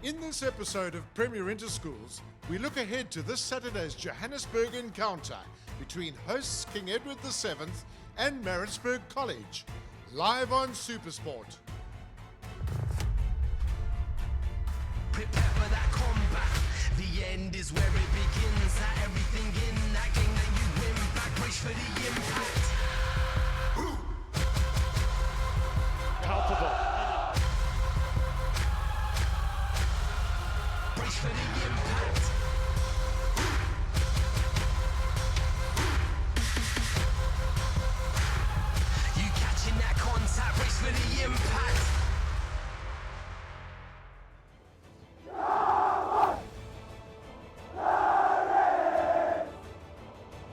In this episode of Premier Interschools, we look ahead to this Saturday's Johannesburg encounter between hosts King Edward VII and MARITZBURG College, live on SuperSport. Prepare for that combat. The end is where it begins. Everything in that game that you win back. Brace for the impact. Palpable. Brace for the impact. You catching that contact. Brace for the impact.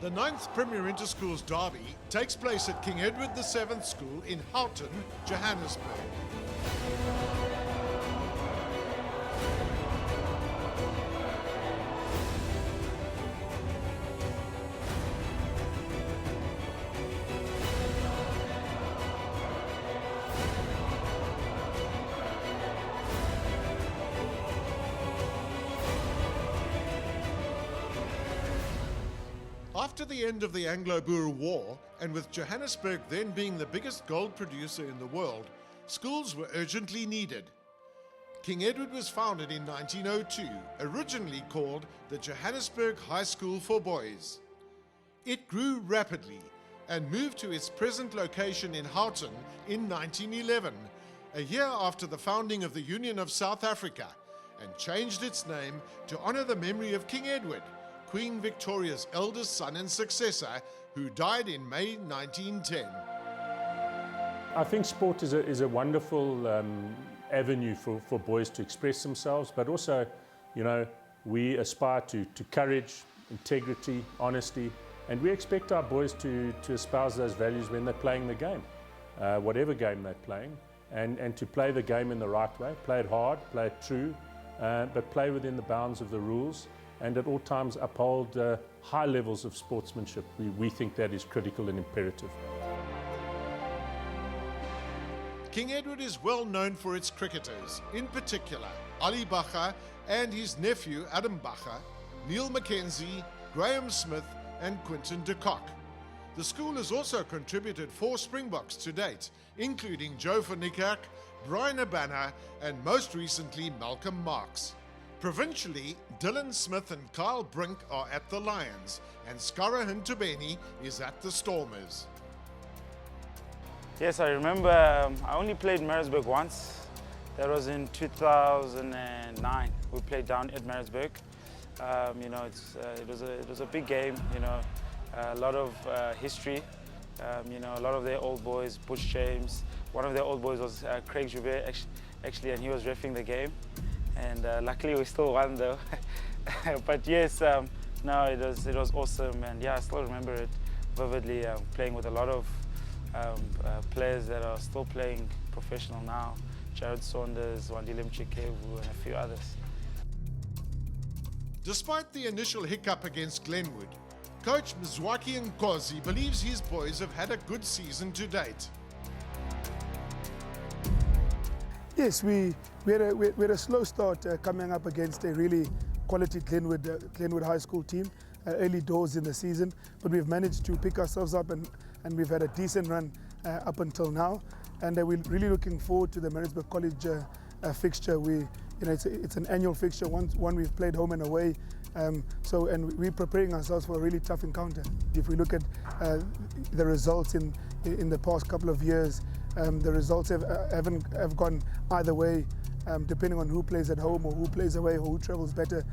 The 9th Premier Interschools derby takes place at King Edward VII School in Houghton, Johannesburg. After the end of the Anglo-Boer War, and with Johannesburg then being the biggest gold producer in the world, schools were urgently needed. King Edward was founded in 1902, originally called the Johannesburg High School for Boys. It grew rapidly and moved to its present location in Houghton in 1911, a year after the founding of the Union of South Africa, and changed its name to honor the memory of King Edward, Queen Victoria's eldest son and successor, who died in May 1910. I think sport is a wonderful avenue for boys to express themselves, but also, you know, we aspire to courage, integrity, honesty, and we expect our boys to espouse those values when they're playing the game, whatever game they're playing, and to play the game in the right way, play it hard, play it true, but play within the bounds of the rules, and at all times uphold high levels of sportsmanship. We think that is critical and imperative. King Edward is well known for its cricketers, in particular Ali Bacher and his nephew Adam Bacher, Neil Mackenzie, Graham Smith and Quinton de Kock. The school has also contributed 4 Springboks to date, including Joe van Niekerk, Brian Abana and most recently Malcolm Marx. Provincially, Dylan Smith and Kyle Brink are at the Lions, and Skara Huntebeni is at the Stormers. Yes, I remember I only played MARITZBURG once. That was in 2009. We played down at MARITZBURG. You know, it was a big game. You know, a lot of history. You know, a lot of their old boys, Bush James. One of their old boys was Craig Joubert, actually, and he was reffing the game. And luckily we still won though. But yes, no, it was awesome, and yeah, I still remember it vividly. Playing with a lot of players that are still playing professional now. Jared Saunders, Wandile Mchikevu, and a few others. Despite the initial hiccup against Glenwood, coach Mzwaki Nkosi believes his boys have had a good season to date. Yes, we had a slow start coming up against a really quality Glenwood High School team early doors in the season, but we've managed to pick ourselves up and we've had a decent run up until now, and we're really looking forward to the MARITZBURG College fixture. It's an annual fixture, one we've played home and away, and we're preparing ourselves for a really tough encounter. If we look at the results in the past couple of years, the results have gone either way, depending on who plays at home or who plays away or who travels better.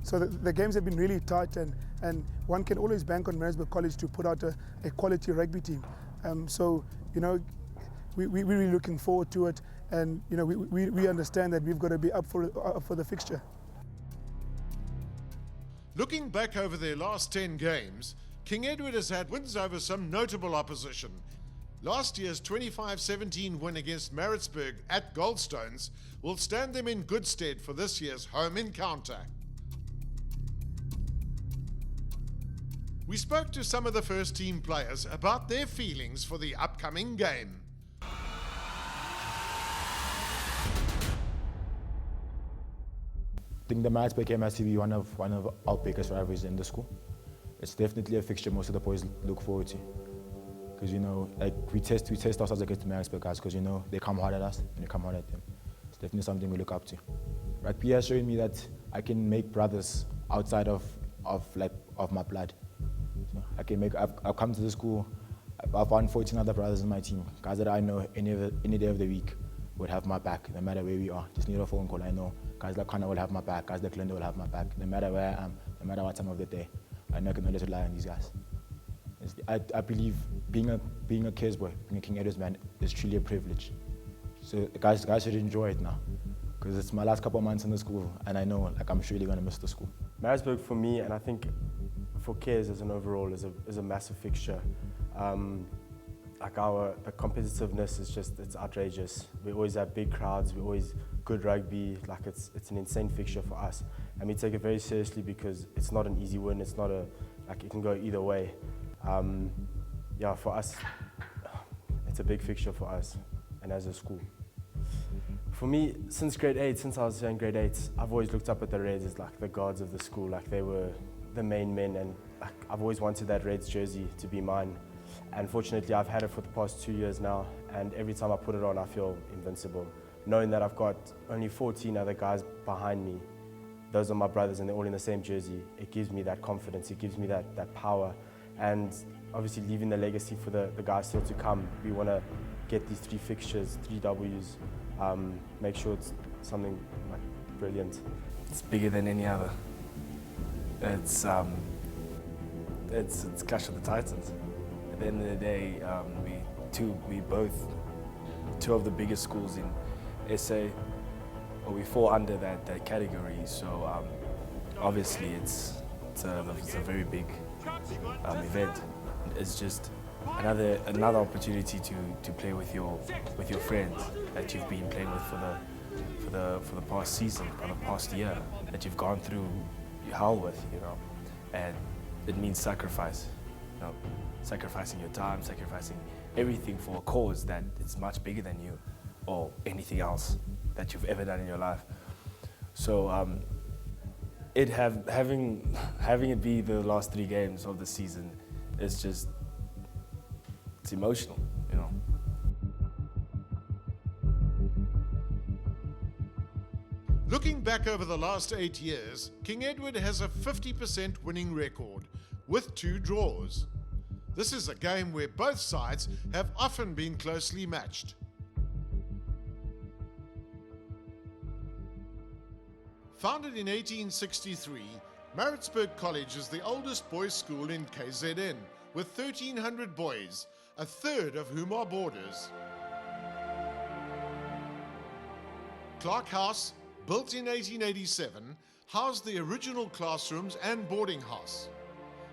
So the games have been really tight, and one can always bank on MARITZBURG College to put out a quality rugby team. So, you know, we're really looking forward to it, and you know, we understand that we've got to be up for the fixture. Looking back over their last 10 games, King Edward has had wins over some notable opposition. Last year's 25-17 win against MARITZBURG at Goldstones will stand them in good stead for this year's home encounter. We spoke to some of the first team players about their feelings for the upcoming game. think the MARITZBURG game has to be one of our biggest rivalries in the school. It's definitely a fixture most of the boys look forward to. Because, you know, like we test ourselves against the MARITZBURG guys because, you know, they come hard at us and we come hard at them. It's definitely something we look up to. Rugby has shown me that I can make brothers outside of my blood. So I've come to the school, I've found 14 other brothers in my team, guys that I know any day of the week would have my back, no matter where we are. Just need a phone call, I know. Guys like Connor will have my back, guys like Linda will have my back, no matter where I am, no matter what time of the day. I know I can always rely on these guys. I believe being a KES boy, being a King Edward's man, is truly a privilege. So guys should enjoy it now, because it's my last couple of months in the school, and I know like I'm surely going to miss the school. MARITZBURG for me, and I think for KES as an overall, is a massive fixture. Like the competitiveness is it's outrageous. We always have big crowds, we always good rugby, like it's an insane fixture for us. And we take it very seriously because it's not an easy win, it's not like it can go either way. Yeah, for us, it's a big fixture for us and as a school. For me, since grade 8, since I was in grade 8, I've always looked up at the Reds as like the gods of the school, like they were the main men, and like, I've always wanted that Reds jersey to be mine. And fortunately, I've had it for the past 2 years now, and every time I put it on, I feel invincible. Knowing that I've got only 14 other guys behind me, those are my brothers and they're all in the same jersey, it gives me that confidence, it gives me that power. And obviously leaving the legacy for the guys still to come. We want to get these 3 fixtures, 3 W's, make sure it's something like brilliant. It's bigger than any other. It's Clash of the Titans. At the end of the day, we both two of the biggest schools in SA, or we fall under that category. So obviously it's a very big event. It's just another opportunity to play with your friends that you've been playing with for the past season, or the past year, that you've gone through hell with, you know. And it means sacrifice, you know, sacrificing your time, sacrificing everything for a cause that is much bigger than you or anything else that you've ever done in your life. So having it be the last 3 games of the season is just, it's emotional, you know. Looking back over the last 8 years, King Edward has a 50% winning record with 2 draws. This is a game where both sides have often been closely matched. Founded in 1863, MARITZBURG College is the oldest boys' school in KZN, with 1,300 boys, a third of whom are boarders. Clark House, built in 1887, housed the original classrooms and boarding house.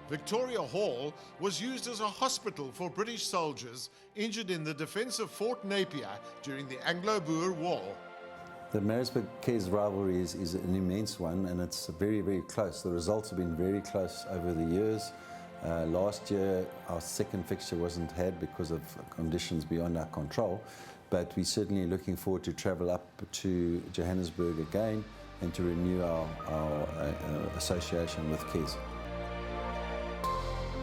Victoria Hall was used as a hospital for British soldiers injured in the defense of Fort Napier during the Anglo-Boer War. The MARITZBURG-KES rivalry is an immense one, and it's very, very close. The results have been very close over the years. Last year, our second fixture wasn't had because of conditions beyond our control, but we're certainly looking forward to travel up to Johannesburg again and to renew our association with KES.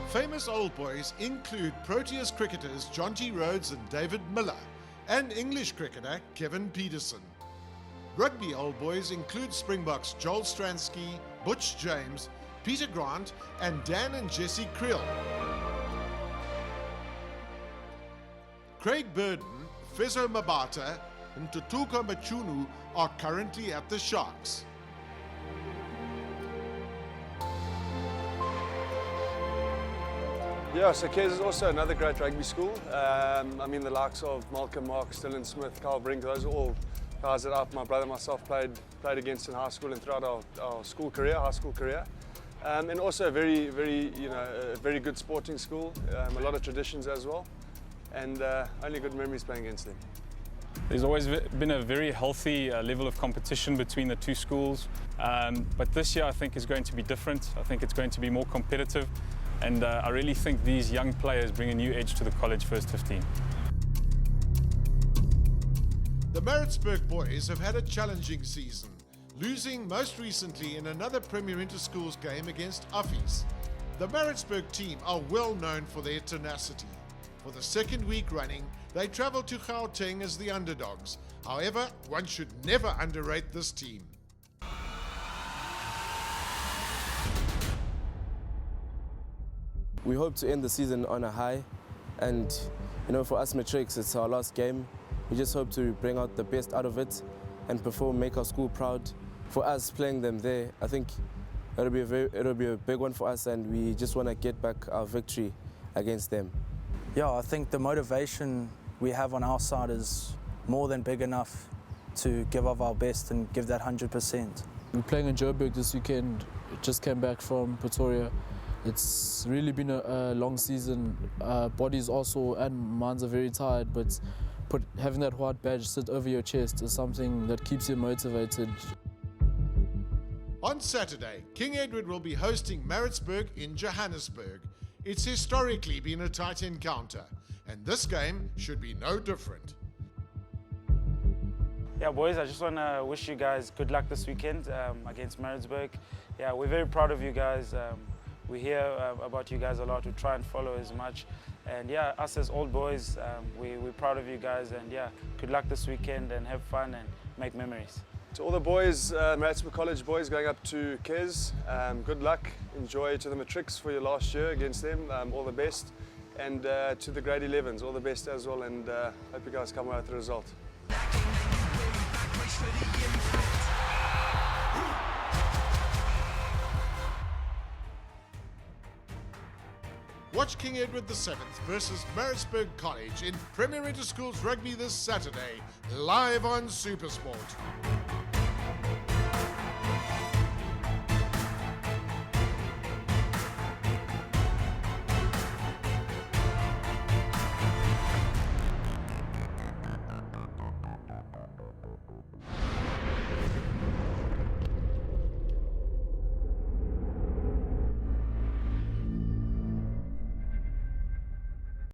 Famous old boys include Proteas cricketers John T. Rhodes and David Miller, and English cricketer Kevin Peterson. Rugby old boys include Springboks Joel Stransky, Butch James, Peter Grant, and Dan and Jesse Creel. Craig Burden, Fezo Mabata, and Tutuka Machunu are currently at the Sharks. Yeah, so KES is also another great rugby school. I mean, the likes of Malcolm, Mark, Stylen Smith, Carl Brink, those are all guys that my brother and myself played against in high school and throughout our high school career. And also a very good sporting school, a lot of traditions as well, and only good memories playing against them. There's always been a very healthy level of competition between the 2 schools, but this year I think is going to be different. I think it's going to be more competitive, and I really think these young players bring a new edge to the college first 15. The MARITZBURG boys have had a challenging season, losing most recently in another Premier Interschools game against Affies. The MARITZBURG team are well known for their tenacity. For the second week running, they travel to Gauteng as the underdogs. However, one should never underrate this team. We hope to end the season on a high, and for us matrics, it's our last game. We just hope to bring out the best out of it and perform, make our school proud. For us playing them there, I think it'll be a big one for us, and we just want to get back our victory against them. Yeah, I think the motivation we have on our side is more than big enough to give of our best and give that 100%. We're playing in Joburg this weekend. Just came back from Pretoria. It's really been a long season. Bodies also and minds are very tired, but having that white badge sit over your chest is something that keeps you motivated. On Saturday, King Edward will be hosting MARITZBURG in Johannesburg. It's historically been a tight encounter, and this game should be no different. Yeah, boys, I just want to wish you guys good luck this weekend against MARITZBURG. Yeah, we're very proud of you guys. We hear about you guys a lot. We try and follow as much. And yeah, us as old boys, we're proud of you guys. And yeah, good luck this weekend and have fun and make memories. To all the boys, MARITZBURG College boys going up to KES, good luck. Enjoy to the matrics for your last year against them. All the best. And to the grade 11s, all the best as well. And hope you guys come out with the result. Watch King Edward VII versus MARITZBURG College in Premier Interschools Rugby this Saturday, live on SuperSport.